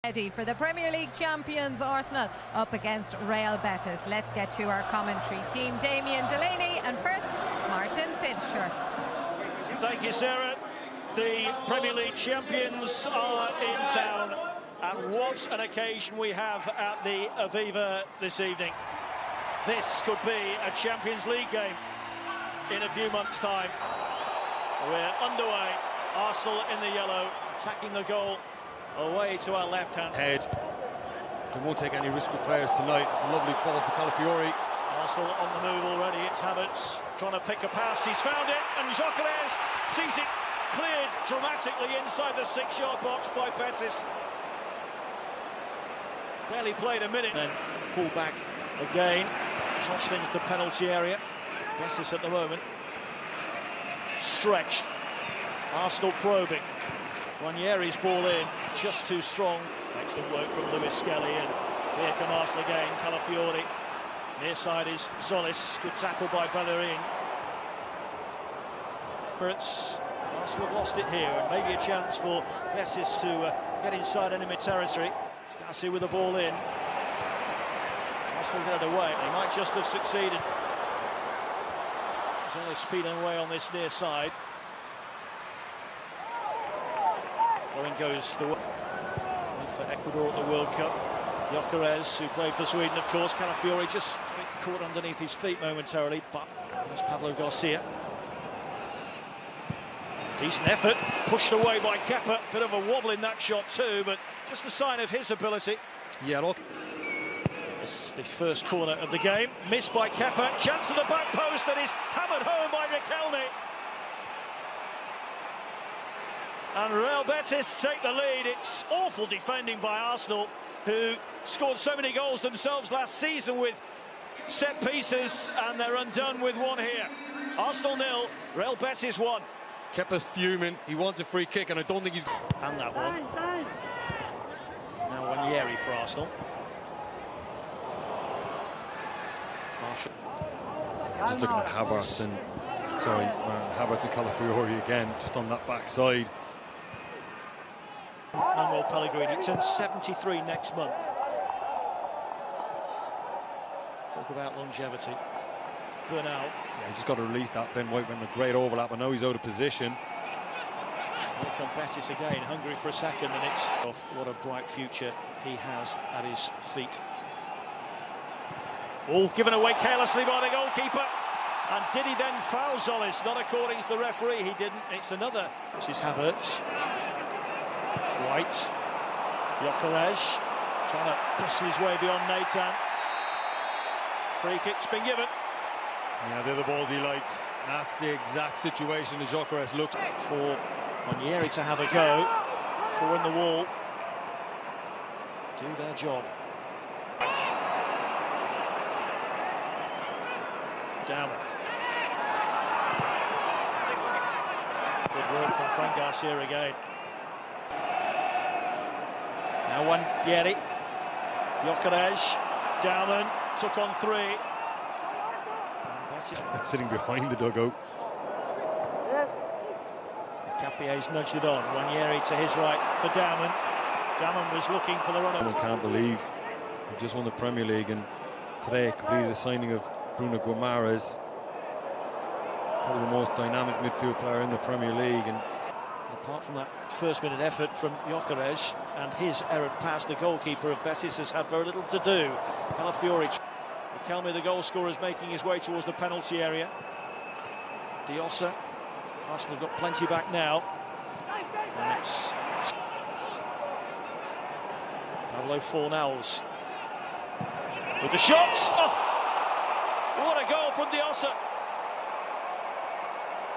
Ready for the Premier League champions Arsenal up against Real Betis. Let's get to our commentary team. Damien Delaney and first Martin Fincher. Thank you, Sarah. The Premier League champions are in town, and what an occasion we have at the Aviva this evening. This could be a Champions League game in a few months' time. We're underway. Arsenal in the yellow, attacking the goal. Away to our left-hand head. They won't take any risk with players tonight. A lovely ball for Calafiori. Arsenal on the move already. It's Havertz trying to pick a pass. He's found it, and Gyökeres sees it cleared dramatically inside the 6-yard box by Betis. Barely played a minute. Then pull back again. Tossed into the penalty area. Betis at the moment stretched. Arsenal probing. Ranieri's ball in, just too strong. Excellent work from Lewis Skelly, and here come Arsenal again. Calafiori. Near side is Solis. Good tackle by Bellerin. Arsenal have lost it here, and maybe a chance for Betis to get inside enemy territory. Scassi with the ball in. Arsenal get it away. They might just have succeeded. Solis speeding away on this near side. Going goes the way for Ecuador at the World Cup. Gyökeres, who played for Sweden, of course. Calafiori just caught underneath his feet momentarily, but there's Pablo Garcia. Decent effort, pushed away by Kepa. Bit of a wobble in that shot too, but just a sign of his ability. Yeah, look. This is the first corner of the game. Missed by Kepa. Chance at the back post that is hammered home by Riquelme. And Real Betis take the lead. It's awful defending by Arsenal, who scored so many goals themselves last season with set pieces, and they're undone with one here. Arsenal 0, Real Betis 1. Kepa's fuming. He wants a free kick, and I don't think he's... And that one. Now Ranieri for Arsenal. Just looking at Havertz and... Sorry, Havertz and Calafiori again, just on that backside. Manuel Pellegrini turns 73 next month. Talk about longevity. Bernal. Yeah, he's just got to release that. Ben White went a great overlap, and now he's out of position. Here come Betis again, hungry for a second, and it's off. What a bright future he has at his feet. All given away carelessly by the goalkeeper. And did he then foul Solis? Not according to the referee, he didn't. It's another. This is Havertz. White. Gyökeres trying to bustle his way beyond Nathan. Free kick's been given. Yeah, they're the balls he likes. That's the exact situation as Gyökeres looked for Ranieri to have a go. Four in the wall. Do their job. Down. Good work from Fran Garcia again. Now Ranieri. Gyökeres. Dowman took on 3. That's sitting behind the dugout. Hincapié's nudged it on. Ranieri to his right for Dowman. Dowman was looking for the runner. I can't believe he just won the Premier League, and today completed the signing of Bruno Guimaraes, probably the most dynamic midfield player in the Premier League. And apart from that first-minute effort from Gyökeres and his errant pass, the goalkeeper of Betis has had very little to do. Calafiori. Riquelme, the goal scorer, is making his way towards the penalty area. Deossa. Arsenal have got plenty back now. And it's Pablo Fornals with the shots. Oh! What a goal from Deossa.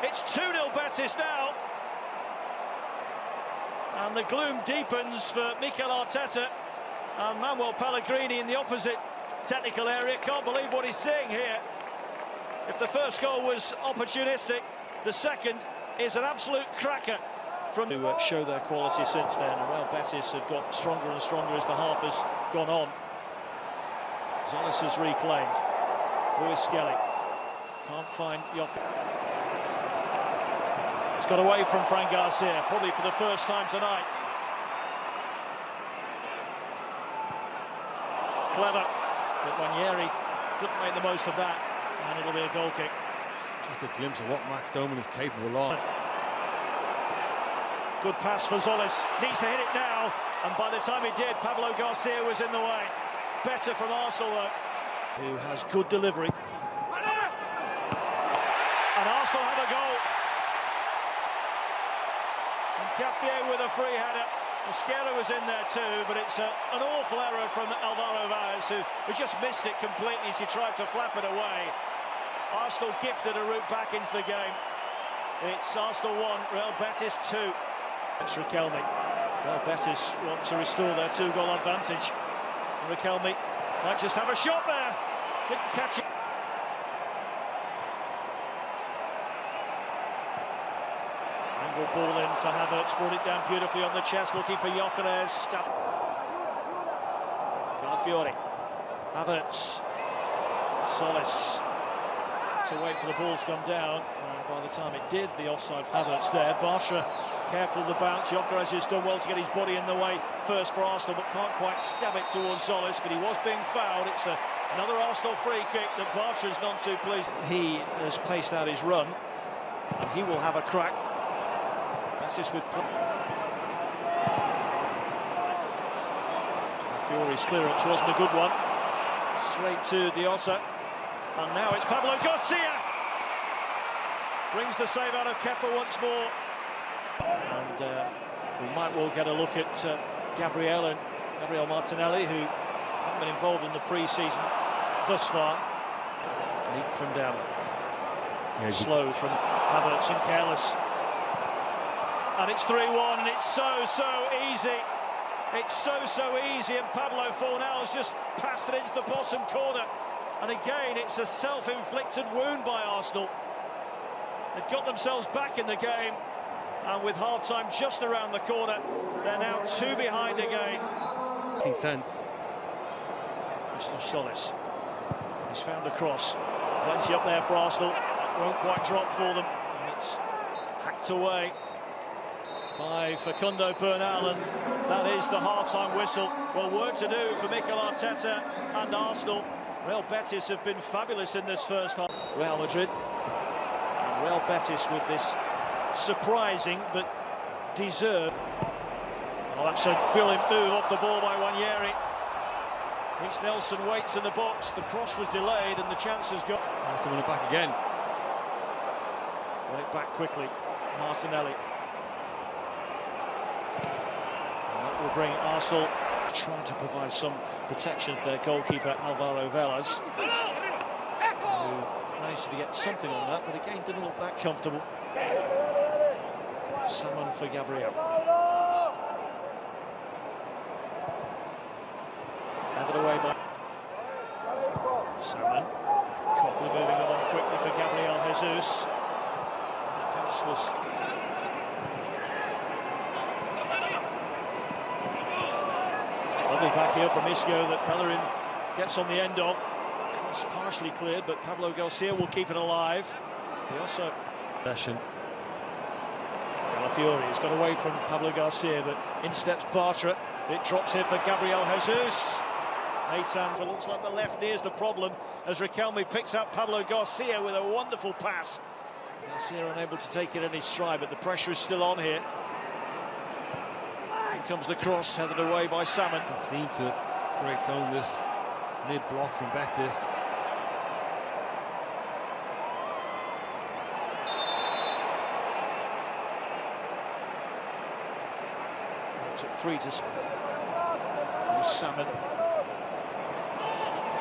It's 2-0 Betis now. And the gloom deepens for Mikel Arteta and Manuel Pellegrini in the opposite technical area. Can't believe what he's seeing here. If the first goal was opportunistic, the second is an absolute cracker. From to show their quality since then. And well, Betis have got stronger and stronger as the half has gone on. Solis has reclaimed. Lewis Skelly can't find Gyökeres. It's got away from Fran Garcia, probably for the first time tonight. clever, but Ranieri couldn't make the most of that, and it'll be a goal kick. Just a glimpse of what Max Doman is capable of. Good pass for Zolis, needs to hit it now, and by the time he did, Pablo Garcia was in the way. Better from Arsenal though, who has good delivery. And Arsenal have a goal. Hincapié with a free header. Mosquera was in there too, but it's an awful error from Alvaro Vaz, who just missed it completely as he tried to flap it away. Arsenal gifted a route back into the game. It's Arsenal 1, Real Betis 2. It's Riquelme. Real Betis want to restore their 2-goal advantage. Riquelme might just have a shot there. Didn't catch it. Angle ball in for Havertz, brought it down beautifully on the chest, looking for Gyökeres. Calafiori. Havertz. Solis. To wait for the ball to come down. And by the time it did, the offside Havertz there. Bartra careful of the bounce. Gyökeres has done well to get his body in the way first for Arsenal, but can't quite stab it towards Solis. But he was being fouled. It's another Arsenal free kick that Bartra's none too pleased. He has paced out his run, and he will have a crack. Betis with Fiori's clearance wasn't a good one. Straight to Deossa, and now it's Pablo Garcia. Brings the save out of Kepa once more. And we might well get a look at Gabriel Martinelli, who haven't been involved in the pre-season thus far. Neat from down. Slow from Havertz and careless. And it's 3-1, and it's so easy. It's so easy, and Pablo Fornals just passed it into the bottom corner. And again, it's a self-inflicted wound by Arsenal. They've got themselves back in the game, and with half-time just around the corner, they're now 2 behind again. Making sense. Mr. Solis. He's found a cross. Plenty up there for Arsenal. It won't quite drop for them. And it's hacked away by Facundo Bernal, and that is the half-time whistle. Well, work to do for Mikel Arteta and Arsenal. Real Betis have been fabulous in this first half. Real Madrid. And Real Betis with this surprising but deserved. Oh, that's a brilliant move off the ball by Ranieri. Reece Nelson waits in the box. The cross was delayed and the chance has gone. Has to win it back again. Win it back quickly. Martinelli. And that will bring Arsenal trying to provide some protection for their goalkeeper Alvaro Velez, who managed to get something on that, but again didn't look that comfortable. Salmon for Gabriel. Handed away by Salmon. Copley moving along quickly for Gabriel Jesus. And the pass was lovely back here from Isco that Pellegrini gets on the end of. Cross partially cleared, but Pablo Garcia will keep it alive. He also Session. Calafiori has got away from Pablo Garcia, but in steps Bartra. It drops here for Gabriel Jesus. Eitan, it looks like the left knee is the problem as Riquelme picks up Pablo Garcia with a wonderful pass. Garcia unable to take it in his stride, but the pressure is still on here. Here comes the cross, headed away by Salmon. They seem to break down this mid-block from Betis. Took 3 to Salmon.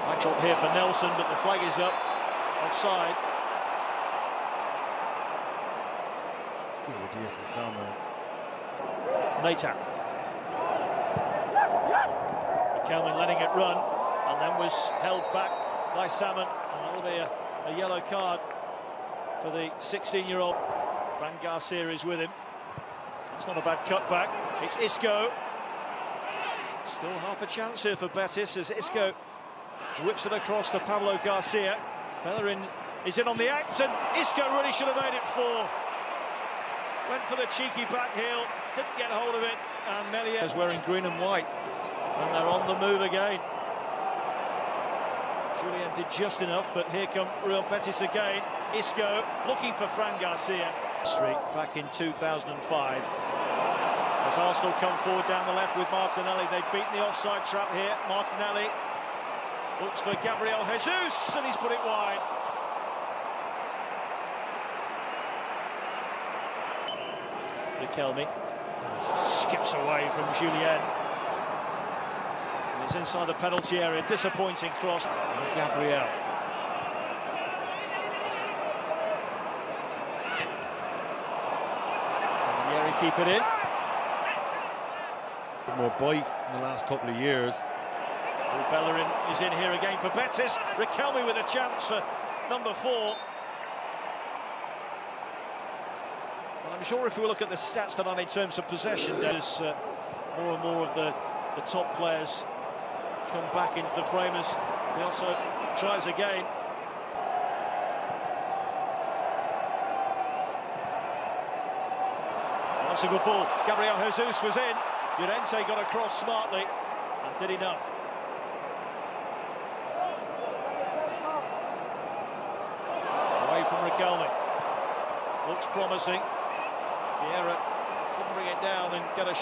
Might drop here for Nelson, but the flag is up. Offside. Good idea from Salmon. Nathan. Riquelme letting it run, and then was held back by Salmon. And that'll be a yellow card for the 16-year-old. Fran Garcia is with him. That's not a bad cutback. It's Isco. Still half a chance here for Betis as Isco whips it across to Pablo Garcia. Bellerin is in on the act, and Isco really should have made it 4. Went for the cheeky back heel, didn't get hold of it, and Melier is wearing green and white, and they're on the move again. Julian did just enough, but here come Real Betis again. Isco looking for Fran Garcia. Street back in 2005. As Arsenal come forward down the left with Martinelli, they've beaten the offside trap here. Martinelli looks for Gabriel Jesus, and he's put it wide. Riquelme skips away from Julian. He's inside the penalty area, disappointing cross. And Gabriel. Can keep it in? More bite in the last couple of years. Bellerin is in here again for Betis. Riquelme with a chance for number 4. Well, I'm sure if we look at the stats tonight in terms of possession, there's more and more of the top players come back into the frame as Deossa tries again. That's a good ball. Gabriel Jesus was in. Llorente got across smartly and did enough. Away from Riquelme. Looks promising. Vieira couldn't bring it down and get a shot.